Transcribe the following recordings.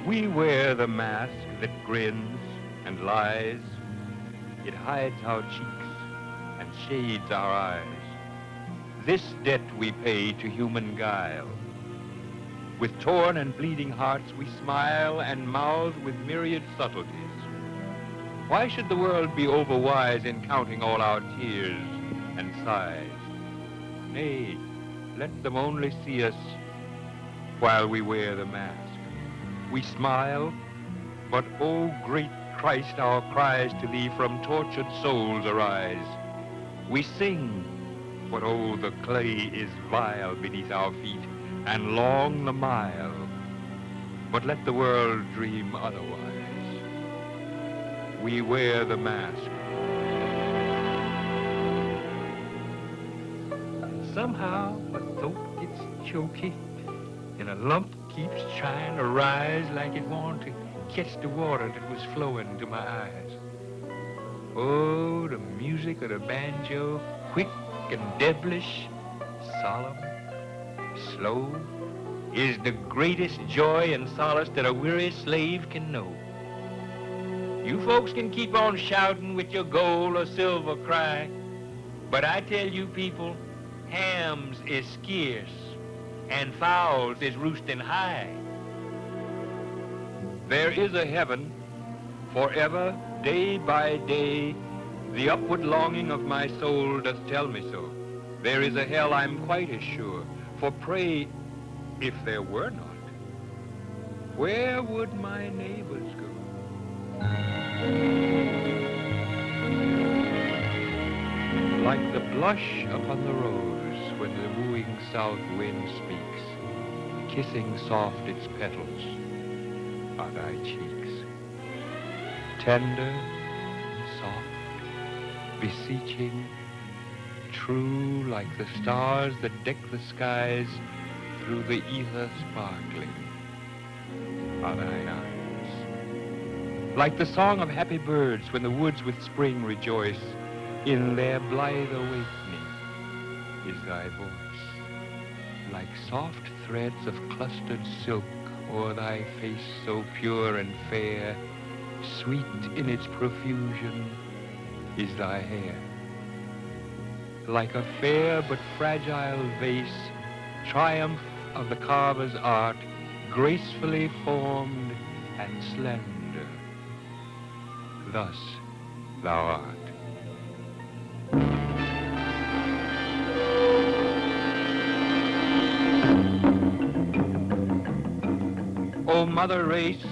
We wear the mask that grins and lies. It hides our cheeks and shades our eyes. This debt we pay to human guile. With torn and bleeding hearts we smile and mouth with myriad subtleties. Why should the world be overwise in counting all our tears and sighs? Nay, let them only see us while we wear the mask. We smile, but O great Christ, our cries to thee from tortured souls arise. We sing, but oh, the clay is vile beneath our feet, and long the mile. But let the world dream otherwise. We wear the mask. And somehow my throat gets choky, and a lump keeps trying to rise like it wanted to catch the water that was flowing to my eyes. Oh, the music of the banjo, quick and devilish, solemn, slow, is the greatest joy and solace that a weary slave can know. You folks can keep on shouting with your gold or silver cry, but I tell you people, hams is scarce and fowls is roosting high. There is a heaven, forever, day by day, the upward longing of my soul doth tell me so. There is a hell, I'm quite as sure, for pray, if there were not, where would my neighbors go? Like the blush upon the rose when the wooing south wind speaks, kissing soft its petals are thy cheeks. Tender, soft, beseeching, true like the stars that deck the skies, through the ether sparkling are thine eyes. Like the song of happy birds when the woods with spring rejoice, in their blithe awakening is thy voice. Like soft threads of clustered silk o'er thy face so pure and fair, sweet in its profusion is thy hair. Like a fair but fragile vase, triumph of the carver's art, gracefully formed and slender, thus thou art. O Mother Race,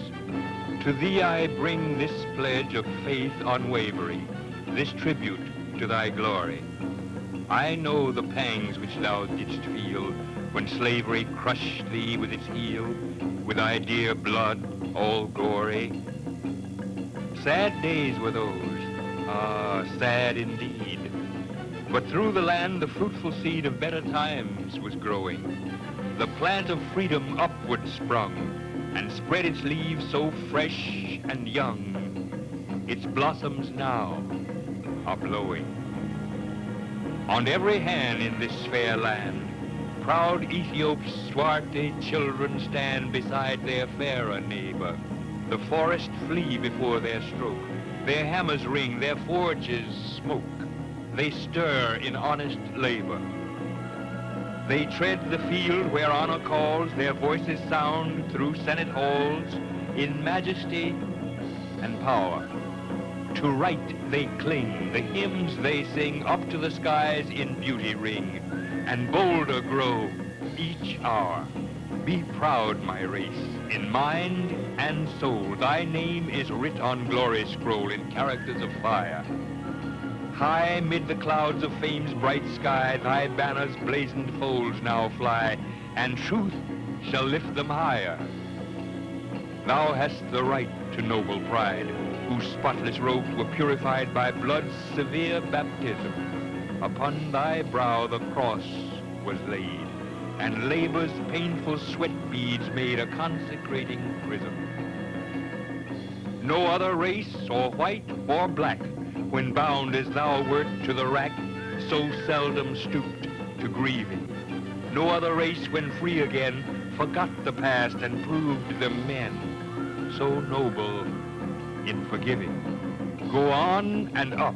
to thee I bring this pledge of faith unwavering, this tribute to thy glory. I know the pangs which thou didst feel when slavery crushed thee with its heel, with thy dear blood all gory. Sad days were those, ah, sad indeed. But through the land the fruitful seed of better times was growing. The plant of freedom upward sprung, and spread its leaves so fresh and young. Its blossoms now are blowing. On every hand in this fair land, proud Ethiop's swart-eyed children stand beside their fairer neighbor. The forest flee before their stroke. Their hammers ring, their forges smoke. They stir in honest labor. They tread the field where honor calls, their voices sound through Senate halls in majesty and power. To right they cling, the hymns they sing up to the skies in beauty ring, and bolder grow each hour. Be proud, my race, in mind and soul. Thy name is writ on glory's scroll in characters of fire. High mid the clouds of fame's bright sky, thy banner's blazoned folds now fly, and truth shall lift them higher. Thou hast the right to noble pride, whose spotless robes were purified by blood's severe baptism. Upon thy brow the cross was laid, and labor's painful sweat beads made a consecrating chrism. No other race, or white or black, when bound as thou wert to the rack, so seldom stooped to grieving. No other race, when free again, forgot the past and proved them men. so noble in forgiving. Go on and up.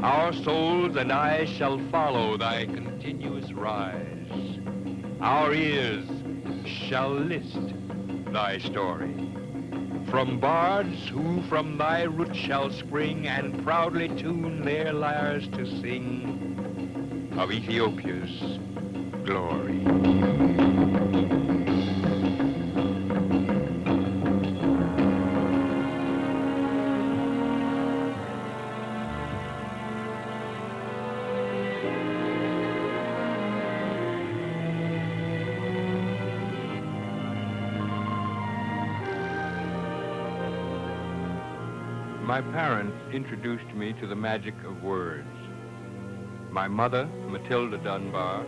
Our souls and eyes shall follow thy continuous rise. Our ears shall list thy story. From bards who from thy roots shall spring and proudly tune their lyres to sing of Ethiopia's glory. My parents introduced me to the magic of words. My mother, Matilda Dunbar,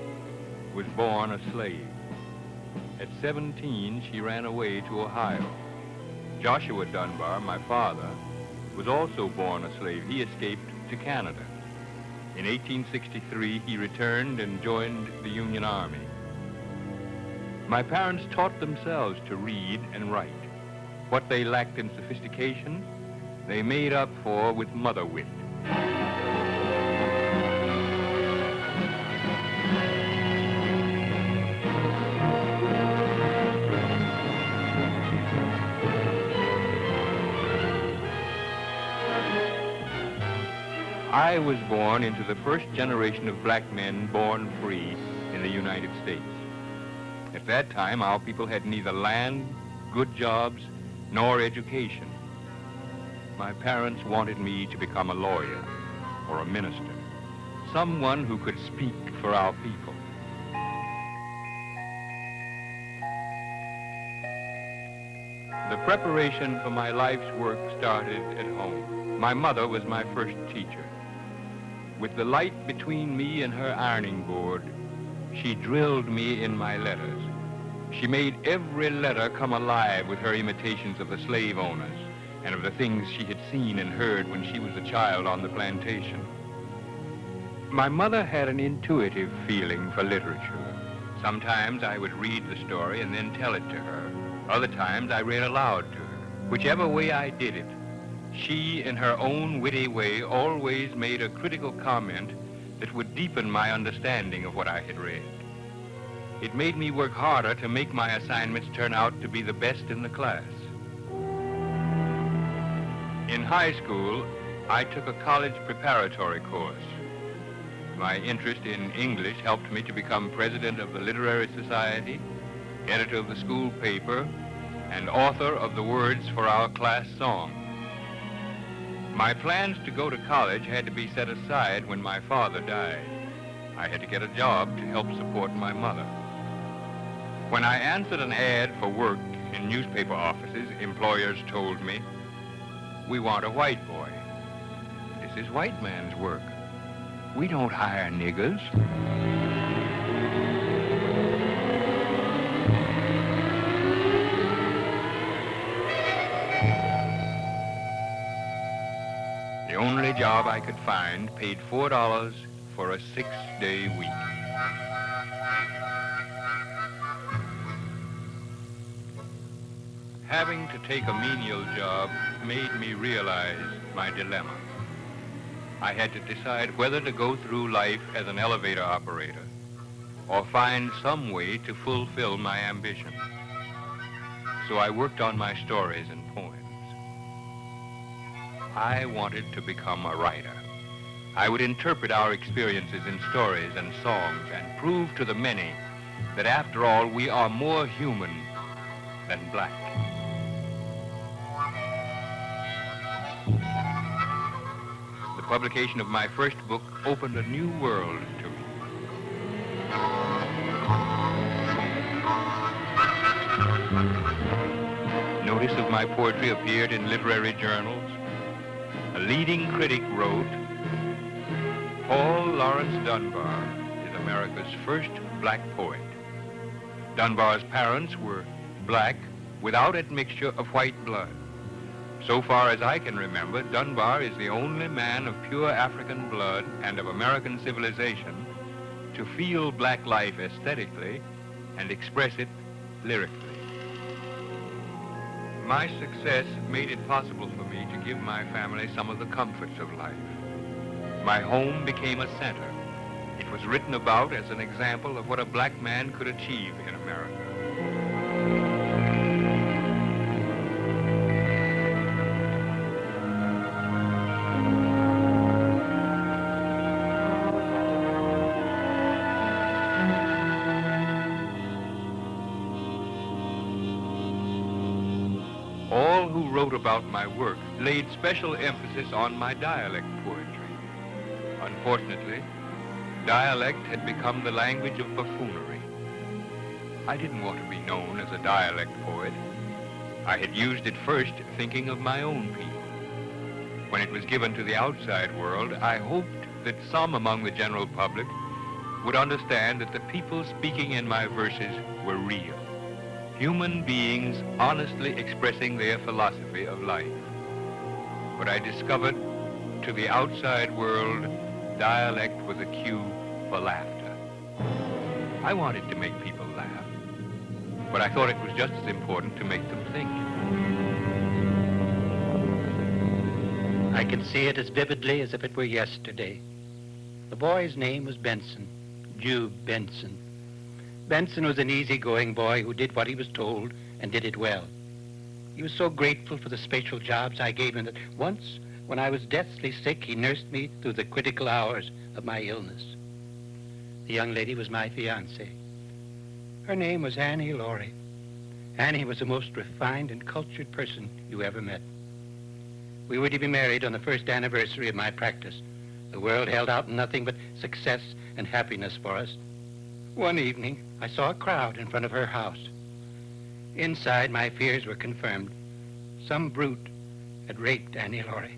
was born a slave. At 17, she ran away to Ohio. Joshua Dunbar, my father, was also born a slave. He escaped to Canada. In 1863, he returned and joined the Union Army. My parents taught themselves to read and write. What they lacked in sophistication, they made up for with mother wit. I was born into the first generation of black men born free in the United States. At that time, our people had neither land, good jobs, nor education. My parents wanted me to become a lawyer or a minister, someone who could speak for our people. The preparation for my life's work started at home. My mother was my first teacher. With the light between me and her ironing board, she drilled me in my letters. She made every letter come alive with her imitations of the slave owners and of the things she had seen and heard when she was a child on the plantation. My mother had an intuitive feeling for literature. Sometimes I would read the story and then tell it to her. Other times I read aloud to her. Whichever way I did it, she, in her own witty way, always made a critical comment that would deepen my understanding of what I had read. It made me work harder to make my assignments turn out to be the best in the class. In high school, I took a college preparatory course. My interest in English helped me to become president of the Literary Society, editor of the school paper, and author of the words for our class song. My plans to go to college had to be set aside when my father died. I had to get a job to help support my mother. When I answered an ad for work in newspaper offices, employers told me, "We want a white boy. This is white man's work. We don't hire niggers." The only job I could find paid $4 for a 6-day week. Having to take a menial job made me realize my dilemma. I had to decide whether to go through life as an elevator operator or find some way to fulfill my ambition. So I worked on my stories and poems. I wanted to become a writer. I would interpret our experiences in stories and songs and prove to the many that after all, we are more human than black. The publication of my first book opened a new world to me. Notice of my poetry appeared in literary journals. A leading critic wrote, "Paul Laurence Dunbar is America's first black poet." Dunbar's parents were black without admixture of white blood. So far as I can remember, Dunbar is the only man of pure African blood and of American civilization to feel black life aesthetically and express it lyrically. My success made it possible for me to give my family some of the comforts of life. My home became a center. It was written about as an example of what a black man could achieve in America. All who wrote about my work laid special emphasis on my dialect poetry. Unfortunately, dialect had become the language of buffoonery. I didn't want to be known as a dialect poet. I had used it first thinking of my own people. When it was given to the outside world, I hoped that some among the general public would understand that the people speaking in my verses were real. Human beings honestly expressing their philosophy of life. But I discovered to the outside world, dialect was a cue for laughter. I wanted to make people laugh, but I thought it was just as important to make them think. I can see it as vividly as if it were yesterday. The boy's name was Benson, Jube Benson. Benson was an easygoing boy who did what he was told and did it well. He was so grateful for the special jobs I gave him that once, when I was deathly sick, he nursed me through the critical hours of my illness. The young lady was my fiancée. Her name was Annie Laurie. Annie was the most refined and cultured person you ever met. We were to be married on the first anniversary of my practice. The world held out nothing but success and happiness for us. One evening, I saw a crowd in front of her house. Inside, my fears were confirmed. Some brute had raped Annie Laurie.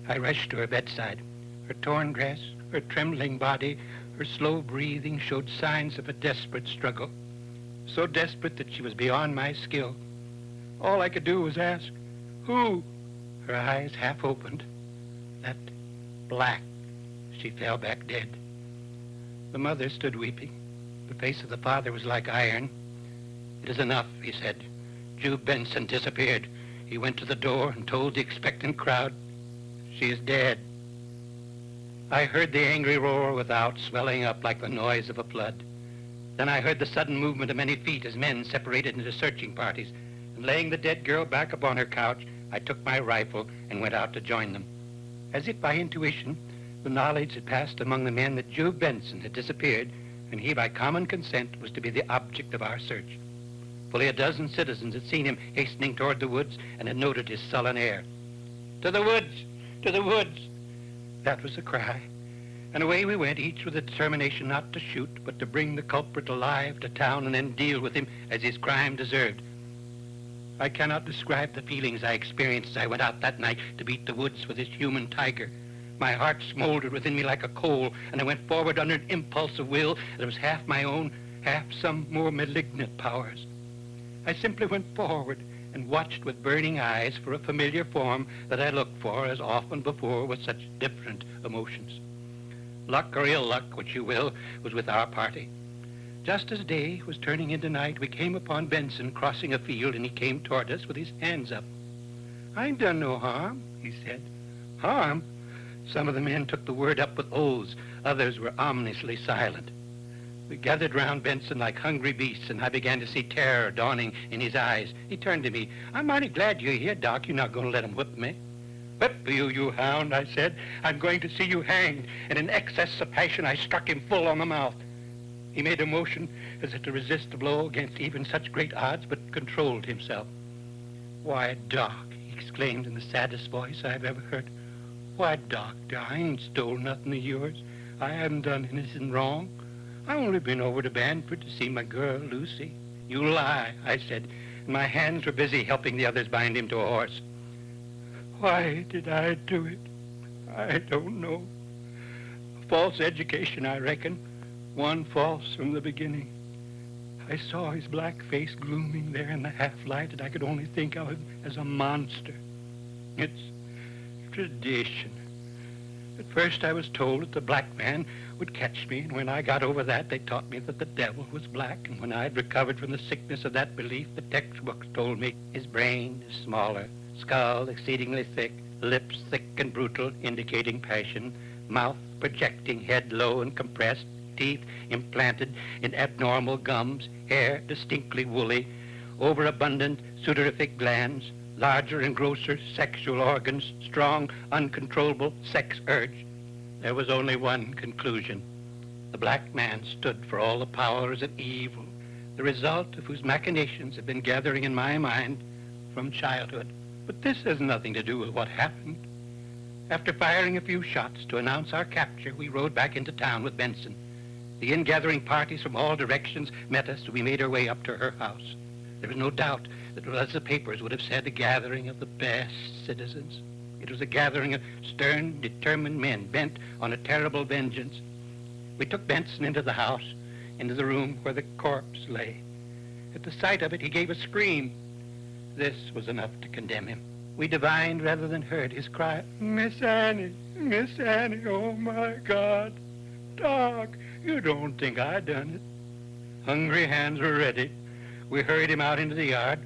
I rushed to her bedside. Her torn dress, her trembling body, her slow breathing showed signs of a desperate struggle. So desperate that she was beyond my skill. All I could do was ask, "Who?" Her eyes half opened. That black. She fell back dead. The mother stood weeping. The face of the father was like iron. "It is enough," he said. Jube Benson disappeared. He went to the door and told the expectant crowd, "She is dead." I heard the angry roar without swelling up like the noise of a flood. Then I heard the sudden movement of many feet as men separated into searching parties. And laying the dead girl back upon her couch, I took my rifle and went out to join them. As if by intuition, the knowledge had passed among the men that Jube Benson had disappeared, and he, by common consent, was to be the object of our search. Fully a dozen citizens had seen him hastening toward the woods and had noted his sullen air. "To the woods! To the woods!" That was the cry. And away we went, each with a determination not to shoot, but to bring the culprit alive to town and then deal with him as his crime deserved. I cannot describe the feelings I experienced as I went out that night to beat the woods with this human tiger. My heart smoldered within me like a coal, and I went forward under an impulse of will that was half my own, half some more malignant powers. I simply went forward and watched with burning eyes for a familiar form that I looked for as often before with such different emotions. Luck or ill luck, which you will, was with our party. Just as day was turning into night, we came upon Benson crossing a field, and he came toward us with his hands up. "I ain't done no harm," he said. "Harm?" Some of the men took the word up with oaths. Others were ominously silent. We gathered round Benson like hungry beasts, and I began to see terror dawning in his eyes. He turned to me. "I'm mighty glad you're here, Doc. You're not going to let him whip me." "Whip you, you hound," I said. "I'm going to see you hanged." And in excess of passion, I struck him full on the mouth. He made a motion as if to resist the blow against even such great odds, but controlled himself. "Why, Doc," he exclaimed in the saddest voice I've ever heard. "Why, Doctor, I ain't stole nothing of yours. I haven't done anything wrong. I only been over to Banford to see my girl, Lucy." "You lie," I said, and my hands were busy helping the others bind him to a horse. "Why did I do it? I don't know. A false education, I reckon. One false from the beginning. I saw his black face glooming there in the half-light, and I could only think of him as a monster. It's tradition. At first I was told that the black man would catch me, and when I got over that, they taught me that the devil was black, and when I had recovered from the sickness of that belief, the textbooks told me his brain is smaller, skull exceedingly thick, lips thick and brutal, indicating passion, mouth projecting, head low and compressed, teeth implanted in abnormal gums, hair distinctly woolly, overabundant sudorific glands, larger and grosser sexual organs, strong, uncontrollable sex urge. There was only one conclusion. The black man stood for all the powers of evil, the result of whose machinations have been gathering in my mind from childhood. But this has nothing to do with what happened. After firing a few shots to announce our capture, we rode back into town with Benson. The ingathering parties from all directions met us, so we made our way up to her house. There was no doubt that, as the papers would have said, a gathering of the best citizens. It was a gathering of stern, determined men bent on a terrible vengeance. We took Benson into the house, into the room where the corpse lay. At the sight of it, he gave a scream. This was enough to condemn him. We divined rather than heard his cry, Miss Annie, oh my God. Doc, you don't think I done it. Hungry hands were ready. We hurried him out into the yard.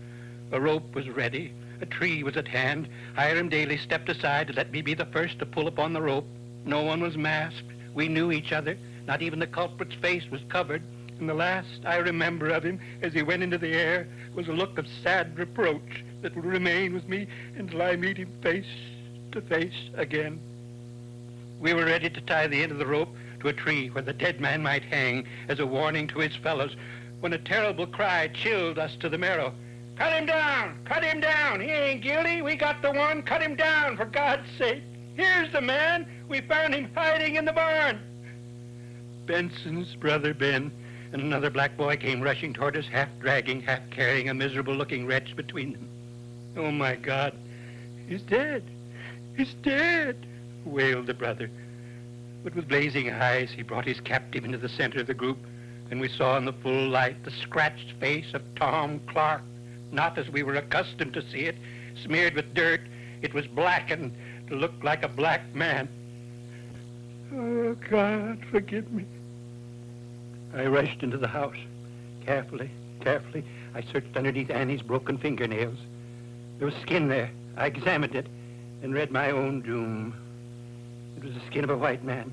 A rope was ready. A tree was at hand. Hiram Daly stepped aside to let me be the first to pull upon the rope. No one was masked. We knew each other. Not even the culprit's face was covered. And the last I remember of him as he went into the air was a look of sad reproach that will remain with me until I meet him face to face again. We were ready to tie the end of the rope to a tree where the dead man might hang as a warning to his fellows when a terrible cry chilled us to the marrow. Cut him down! Cut him down! He ain't guilty. We got the one. Cut him down, for God's sake. Here's the man. We found him hiding in the barn. Benson's brother, Ben, and another black boy came rushing toward us, half dragging, half carrying a miserable-looking wretch between them. Oh, my God. He's dead. He's dead, wailed the brother. But with blazing eyes, he brought his captive into the center of the group, and we saw in the full light the scratched face of Tom Clark, not as we were accustomed to see it, smeared with dirt. It was blackened to look like a black man. Oh, God, forgive me. I rushed into the house. Carefully, I searched underneath Annie's broken fingernails. There was skin there. I examined it and read my own doom. It was the skin of a white man,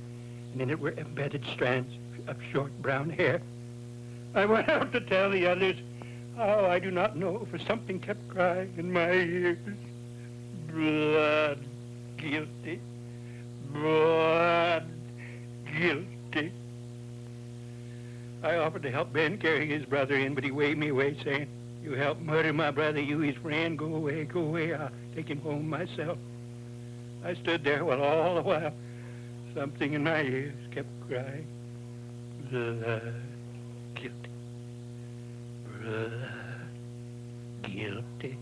and in it were embedded strands of short brown hair. I went out to tell the others. How, I do not know, for something kept crying in my ears. Blood, guilty. Blood, guilty. I offered to help Ben carry his brother in, but he waved me away, saying, you help murder my brother, you his friend, go away, I'll take him home myself. I stood there while all the while something in my ears kept crying, blood, guilty, blood, guilty.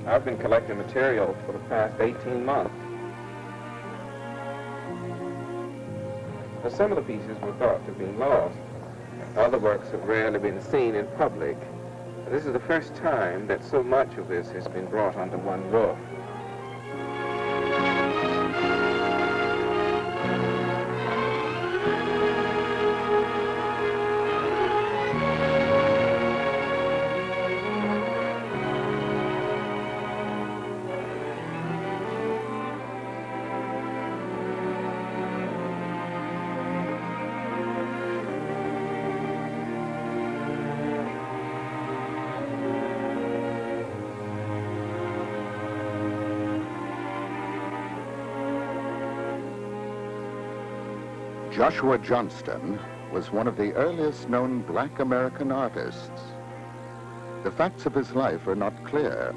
I've been collecting material for the past 18 months. Now, some of the pieces were thought to have been lost. Other works have rarely been seen in public. This is the first time that so much of this has been brought under one roof. Joshua Johnston was one of the earliest known black American artists. The facts of his life are not clear.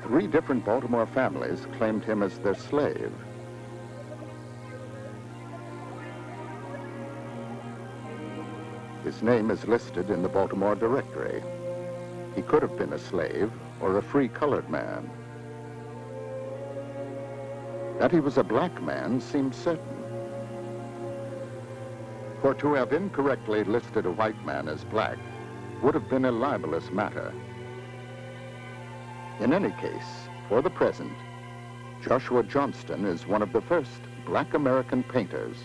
3 different Baltimore families claimed him as their slave. His name is listed in the Baltimore Directory. He could have been a slave or a free colored man. That he was a black man seems certain. For to have incorrectly listed a white man as black would have been a libelous matter. In any case, for the present, Joshua Johnston is one of the first black American painters,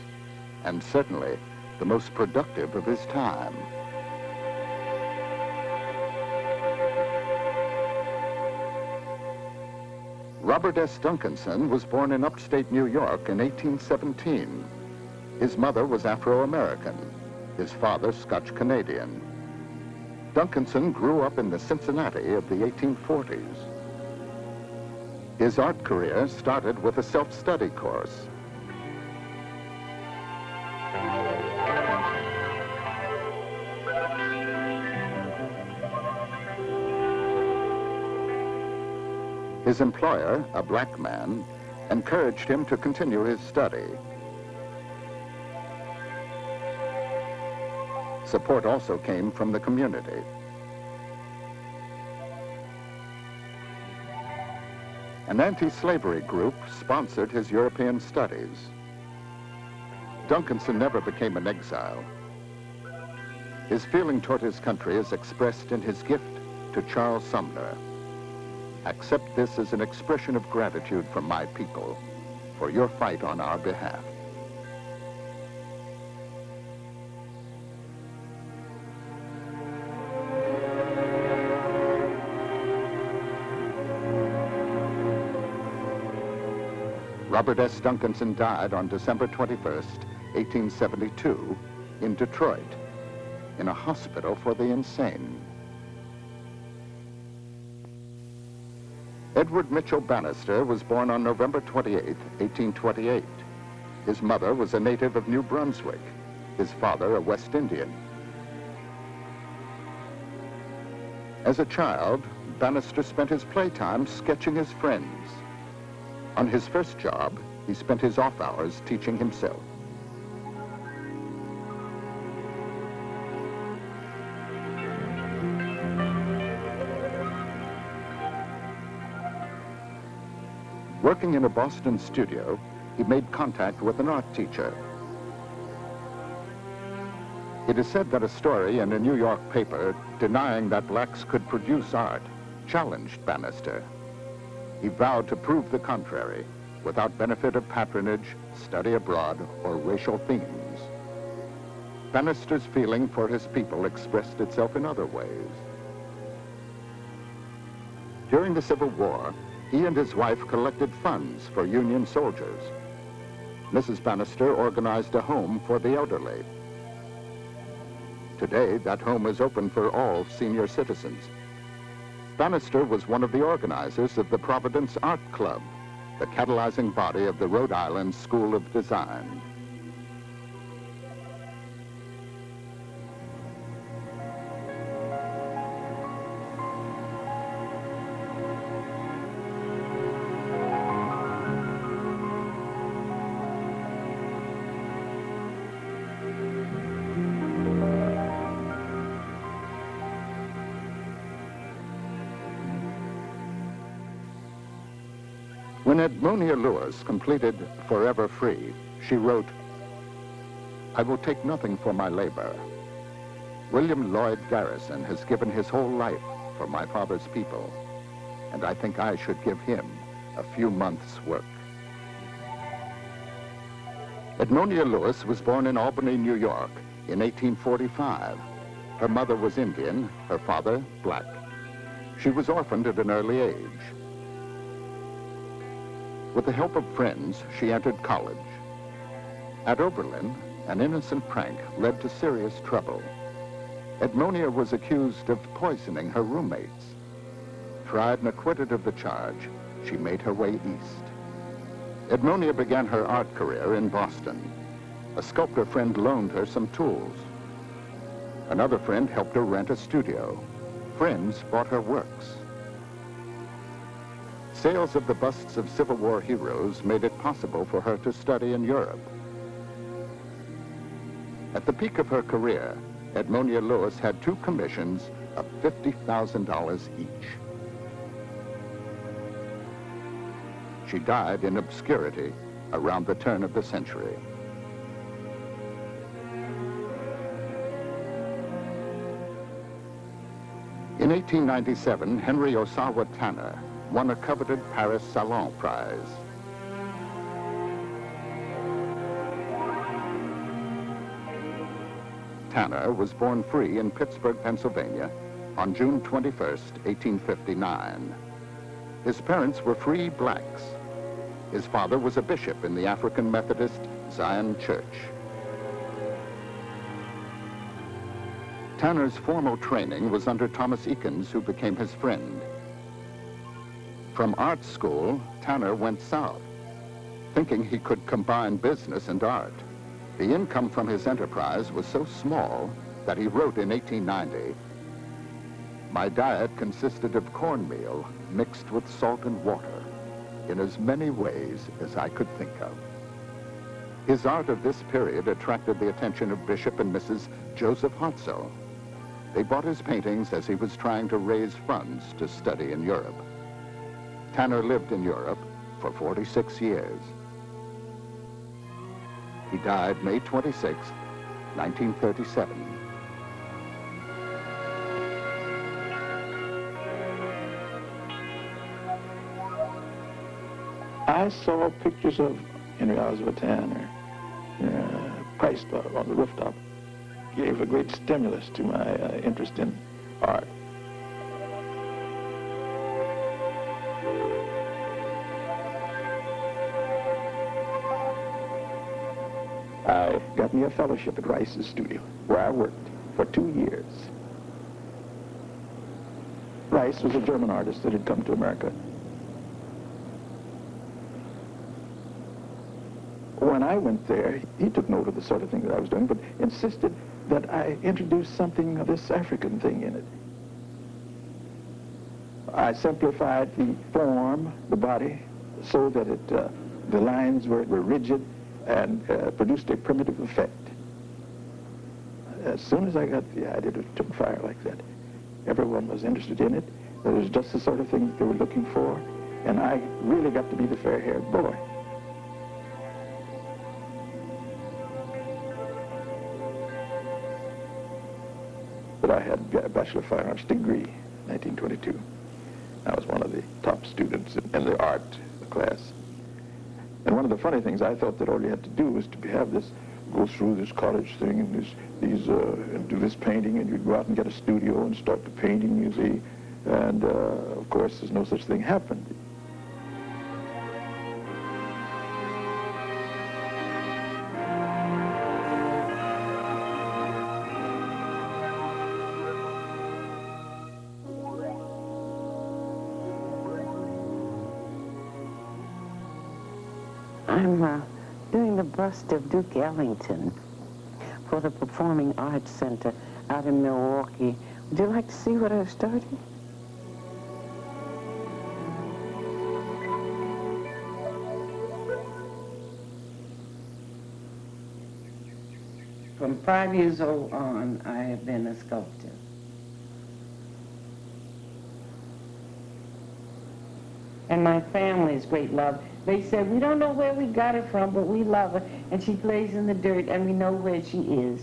and certainly the most productive of his time. Robert S. Duncanson was born in upstate New York in 1817. His mother was Afro-American, his father Scotch-Canadian. Duncanson grew up in the Cincinnati of the 1840s. His art career started with a self-study course. His employer, a black man, encouraged him to continue his study. Support also came from the community. An anti-slavery group sponsored his European studies. Duncanson never became an exile. His feeling toward his country is expressed in his gift to Charles Sumner. Accept this as an expression of gratitude from my people for your fight on our behalf. Robert S. Duncanson died on December 21st, 1872, in Detroit, in a hospital for the insane. Edward Mitchell Bannister was born on November 28, 1828. His mother was a native of New Brunswick, his father a West Indian. As a child, Bannister spent his playtime sketching his friends. On his first job, he spent his off hours teaching himself. Working in a Boston studio, he made contact with an art teacher. It is said that a story in a New York paper denying that blacks could produce art challenged Bannister. He vowed to prove the contrary, without benefit of patronage, study abroad, or racial themes. Bannister's feeling for his people expressed itself in other ways. During the Civil War, he and his wife collected funds for Union soldiers. Mrs. Bannister organized a home for the elderly. Today, that home is open for all senior citizens. Bannister was one of the organizers of the Providence Art Club, the catalyzing body of the Rhode Island School of Design. When Edmonia Lewis completed Forever Free, she wrote, "I will take nothing for my labor. William Lloyd Garrison has given his whole life for my father's people, and I think I should give him a few months' work." Edmonia Lewis was born in Albany, New York in 1845. Her mother was Indian, her father black. She was orphaned at an early age. With the help of friends, she entered college. At Oberlin, an innocent prank led to serious trouble. Edmonia was accused of poisoning her roommates. Tried and acquitted of the charge, she made her way east. Edmonia began her art career in Boston. A sculptor friend loaned her some tools. Another friend helped her rent a studio. Friends bought her works. Sales of the busts of Civil War heroes made it possible for her to study in Europe. At the peak of her career, Edmonia Lewis had 2 commissions of $50,000 each. She died in obscurity around the turn of the century. In 1897, Henry Osawa Tanner won a coveted Paris Salon Prize. Tanner was born free in Pittsburgh, Pennsylvania on June 21st, 1859. His parents were free blacks. His father was a bishop in the African Methodist Zion Church. Tanner's formal training was under Thomas Eakins, who became his friend. From art school, Tanner went south, thinking he could combine business and art. The income from his enterprise was so small that he wrote in 1890, "My diet consisted of cornmeal mixed with salt and water in as many ways as I could think of." His art of this period attracted the attention of Bishop and Mrs. Joseph Hartzell. They bought his paintings as he was trying to raise funds to study in Europe. Tanner lived in Europe for 46 years. He died May 26, 1937. I saw pictures of Henry Ossabaw Tanner priced on the rooftop. Gave a great stimulus to my interest in art. I got me a fellowship at Rice's studio, where I worked for 2 years. Rice was a German artist that had come to America. When I went there, he took note of the sort of thing that I was doing, but insisted that I introduce something of this African thing in it. I simplified the form, the body, so that the lines were rigid and produced a primitive effect. As soon as I got the idea, it took fire like that. Everyone was interested in it. It was just the sort of thing that they were looking for, and I really got to be the fair-haired boy. But I had a Bachelor of Fine Arts degree, 1922. I was one of the top students in the art class. And one of the funny things I thought that all you had to do was to have this, go through this college thing and and do this painting, and you'd go out and get a studio and start the painting, you see. And of course, there's no such thing happened. I'm doing the bust of Duke Ellington for the Performing Arts Center out in Milwaukee. Would you like to see what I've started? From 5 years old on, I have been a sculptor. and my family's great love. They said, we don't know where we got her from, but we love her, and she plays in the dirt, and we know where she is.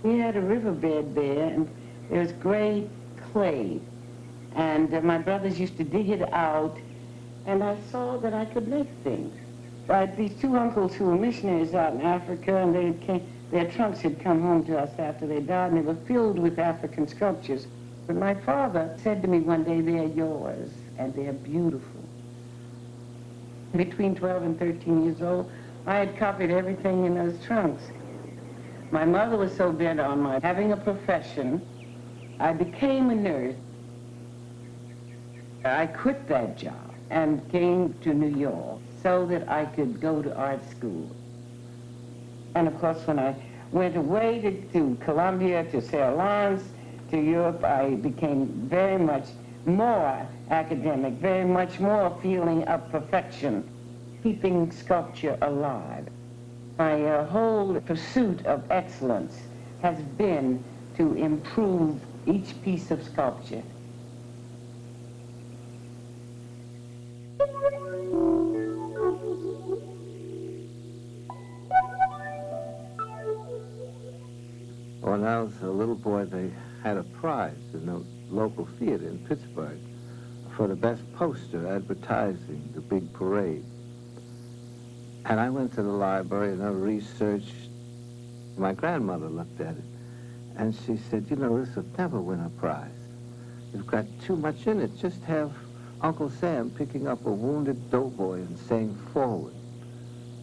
We had a riverbed there, and there was gray clay, and my brothers used to dig it out, and I saw that I could make things. I had these two uncles who were missionaries out in Africa, and their trunks had come home to us after they died, and they were filled with African sculptures. But my father said to me one day, they're yours, and they're beautiful. Between 12 and 13 years old, I had copied everything in those trunks. My mother was so bent on my having a profession, I became a nurse. I quit that job and came to New York so that I could go to art school. And of course, when I went away to Columbia, to Ceylon, to Europe, I became very much more academic, very much more feeling of perfection, keeping sculpture alive. My whole pursuit of excellence has been to improve each piece of sculpture. When I was a little boy, they had a prize in the local theater in Pittsburgh for the best poster advertising the big parade. And I went to the library and I researched. My grandmother looked at it and she said, you know, this will never win a prize. You've got too much in it. Just have Uncle Sam picking up a wounded doughboy and saying forward.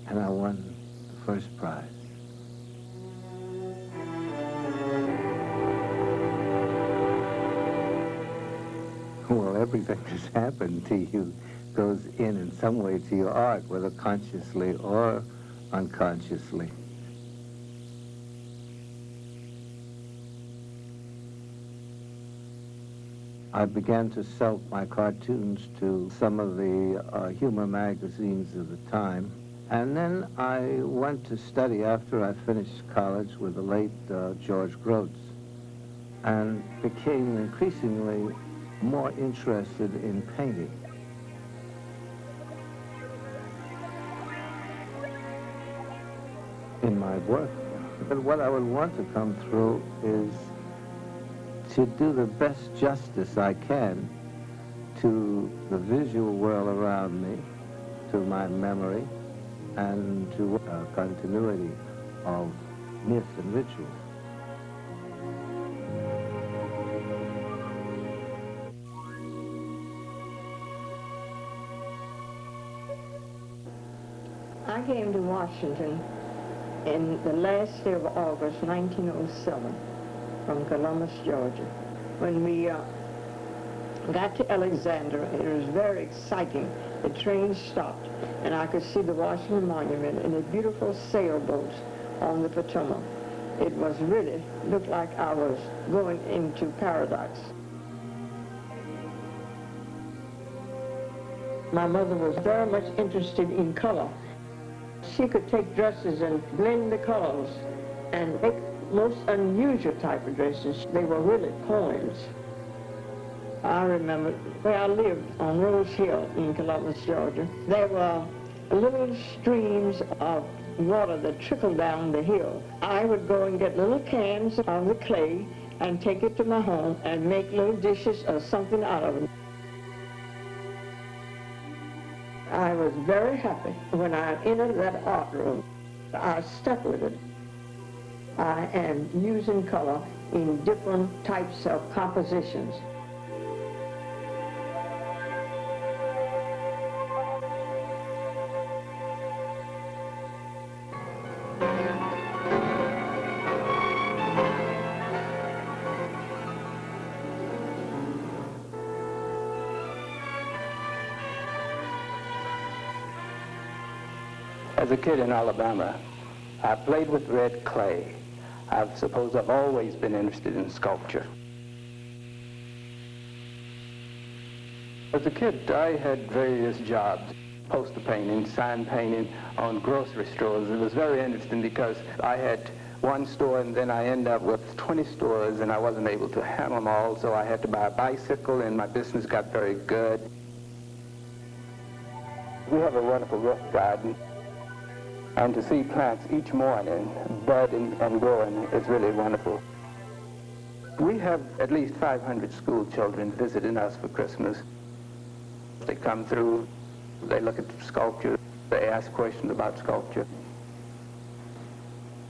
And I won the first prize. Well, everything that's happened to you goes in some way to your art, whether consciously or unconsciously. I began to sell my cartoons to some of the humor magazines of the time. And then I went to study after I finished college with the late George Groats and became increasingly more interested in painting. In my work. But what I would want to come through is to do the best justice I can to the visual world around me, to my memory, and to continuity of myth and ritual. I came to Washington in the last day of August, 1907, from Columbus, Georgia. When we got to Alexandria, it was very exciting. The train stopped, and I could see the Washington Monument and the beautiful sailboats on the Potomac. It was really, looked like I was going into paradise. My mother was very much interested in color. She could take dresses and blend the colors and make most unusual type of dresses. They were really poems. I remember where I lived on Rose Hill in Columbus, Georgia. There were little streams of water that trickled down the hill. I would go and get little cans of the clay and take it to my home and make little dishes or something out of it. I was very happy when I entered that art room. I stuck with it. I am using color in different types of compositions. As a kid in Alabama, I played with red clay. I suppose I've always been interested in sculpture. As a kid, I had various jobs, poster painting, sign painting on grocery stores. It was very interesting because I had one store and then I ended up with 20 stores and I wasn't able to handle them all, so I had to buy a bicycle and my business got very good. We have a wonderful roof garden, and to see plants each morning budding and growing is really wonderful. We have at least 500 school children visiting us for Christmas. They come through, they look at sculpture, they ask questions about sculpture.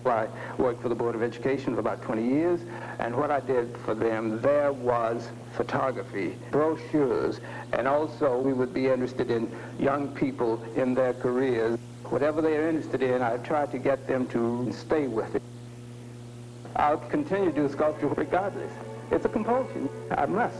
I worked for the Board of Education for about 20 years, and what I did for them there was photography, brochures, and also we would be interested in young people in their careers. Whatever they're interested in, I try to get them to stay with it. I'll continue to do sculpture regardless. It's a compulsion. I must.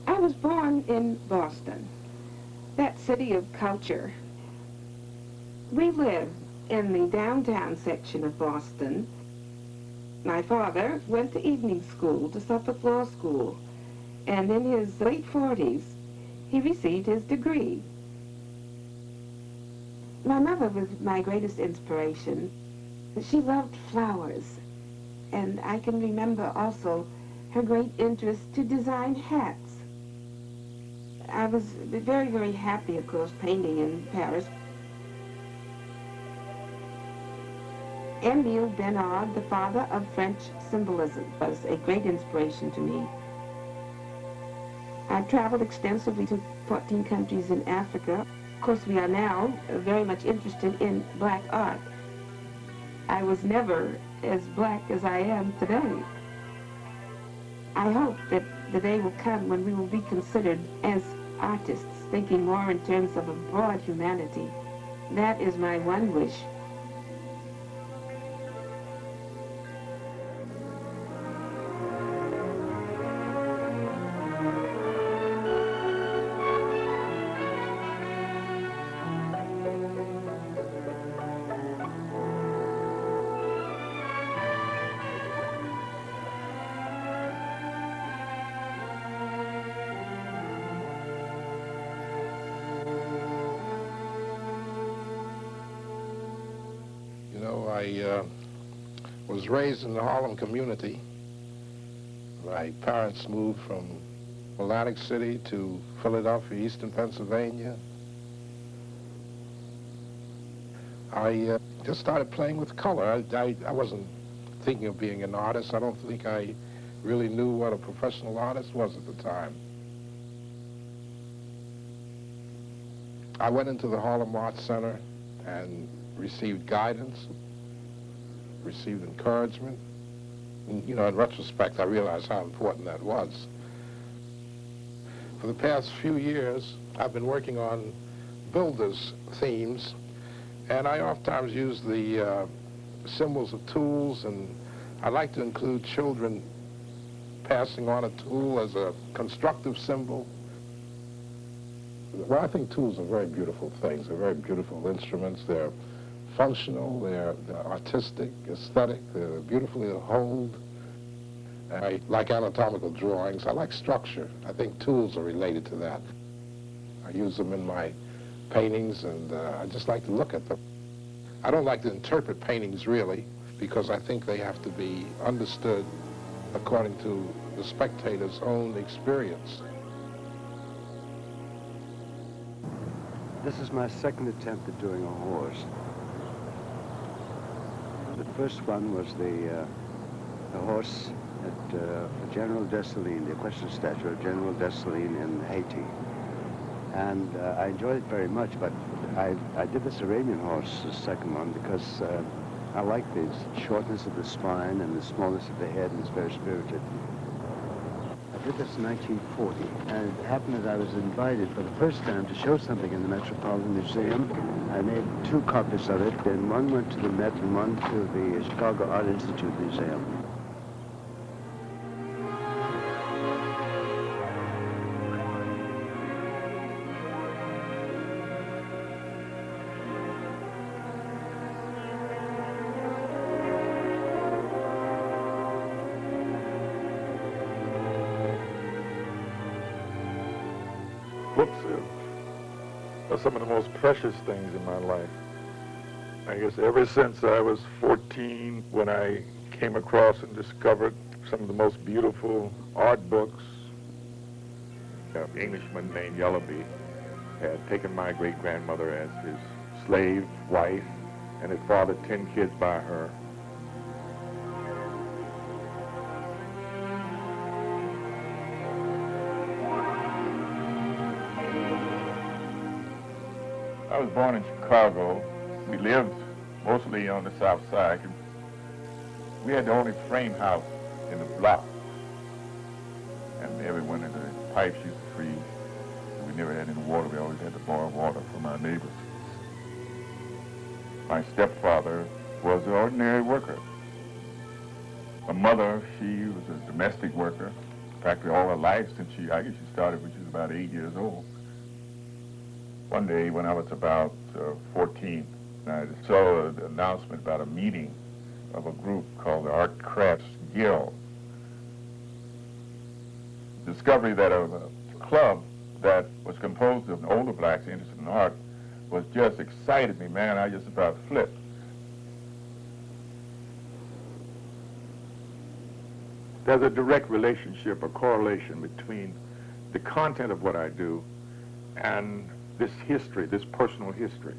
I was born in Boston, that city of culture. We live in the downtown section of Boston. My father went to evening school to Suffolk Law School, and in his late 40s, he received his degree. My mother was my greatest inspiration. She loved flowers, and I can remember also her great interest to design hats. I was very, very happy, of course, painting in Paris. Émile Bernard, the father of French symbolism, was a great inspiration to me. I've traveled extensively to 14 countries in Africa. Of course, we are now very much interested in black art. I was never as black as I am today. I hope that the day will come when we will be considered as artists, thinking more in terms of a broad humanity. That is my one wish. I was raised in the Harlem community. My parents moved from Atlantic City to Philadelphia, Eastern Pennsylvania. I just started playing with color. I wasn't thinking of being an artist. I don't think I really knew what a professional artist was at the time. I went into the Harlem Arts Center and received guidance, received encouragement. And, you know, in retrospect, I realized how important that was. For the past few years, I've been working on builders' themes, and I oftentimes use the symbols of tools, and I like to include children passing on a tool as a constructive symbol. Well, I think tools are very beautiful things. They're very beautiful instruments. They're functional, they're artistic, aesthetic, they're beautifully hold. I like anatomical drawings. I like structure. I think tools are related to that. I use them in my paintings, and I just like to look at them. I don't like to interpret paintings, really, because I think they have to be understood according to the spectator's own experience. This is my second attempt at doing a horse. The first one was the horse at General Dessalines, the equestrian statue of General Dessalines in Haiti. And I enjoyed it very much, but I did this Arabian horse, the second one, because I like the shortness of the spine and the smallness of the head, and it's very spirited. I did this in 1940, and it happened that I was invited for the first time to show something in the Metropolitan Museum. I made 2 copies of it, and one went to the Met and one to the Chicago Art Institute Museum. books are some of the most precious things in my life. I guess ever since I was 14, when I came across and discovered some of the most beautiful art books. An Englishman named Yellowby had taken my great-grandmother as his slave wife and had fathered 10 kids by her. I was born in Chicago. We lived mostly on the south side. We had the only frame house in the block. And every winter the pipes used to freeze. We never had any water. We always had to borrow water from our neighbors. My stepfather was an ordinary worker. My mother, she was a domestic worker, practically all her life since I guess she started when she was about 8 years old. One day when I was about 14, I saw an announcement about a meeting of a group called the Art Crafts Guild. Discovery that a club that was composed of older blacks interested in art was just excited me, man. I just about flipped. There's a direct relationship, a correlation between the content of what I do and this history, this personal history.